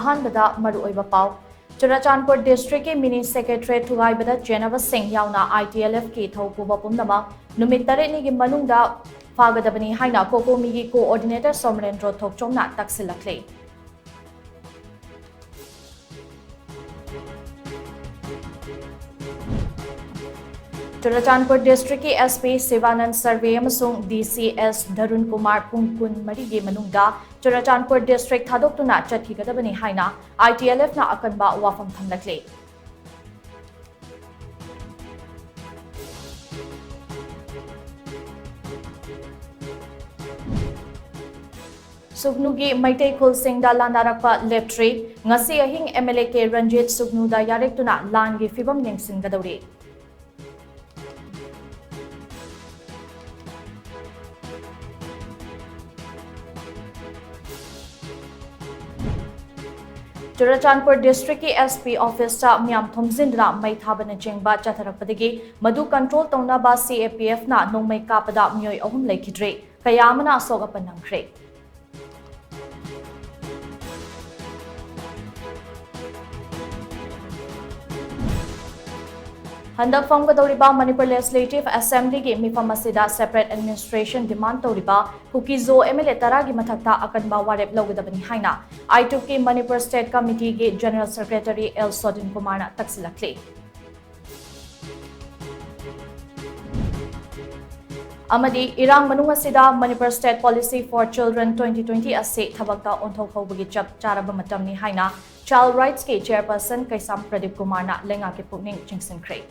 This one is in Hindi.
अहानबदा मरुओइबा पाव चुराचानपुर डिस्ट्रिक्ट के मिनी सेक्रेटरी थुगाइबदा जेनबा सिंह यावना ITLF की थौपुबा पुमनमा नुमित तरेनी की मनुंगदा फागदबनी हाइना कोकोमी की कोऑर्डिनेटर सोमरेंद्र थोकचोमना तक्सिलखले चुराचानपुर डिस्ट्रिक्ट की SP शिवानंद सर्वे अमसुंग DCS धरुण कुमार पुंकुन मरीगे मनुंगदा चुराचानपुर डिस्ट्रिक्ट थादोक्तुना चटखिगदबनी हाइना ITLF ना अकनबा वाफम थमलखले सुगनु की मैटे खुलसिंगदा लांदारकपा लेप्ट्री ngasi ahing MLA के रंजीत सुगनु दा यारेक्तुना लान की फिबम यंगसिंगदौरी चुराचानपुर डिस्ट्रिक्ट की SP ऑफिस मियाम थोमजिंदना मई थाबन चिंगबा चथरकपदगी मधु कंट्रोल तौनाबा CAPF ना नोंमै कापदा मियोय अहुम लेखिद्रे कयामना असोगपन नंख्रे हंदक फंगदौरिबा मणिपुर लेजिस्लेटिव असेंबली की मिफम असिदा separate administration demand तौरिबा Kuki-Zo MLA तरा की मथक्ता अकनबा वारेप लौगदबनी हाइना I2 की मणिपुर स्टेट कमिटी के general secretary L Sodin Kumar तक्सिलखले अमदी इरांग मनुंग असिदा Manipur state policy for children 2020 असे थबक्ता ओंथोक हौबगी चप चारब मतमनी हाइना चाइल्ड राइट्स के चेयरपर्सन कैसाम प्रदीप कुमार लेंगा के पुनिंग चिंगसिनख्रे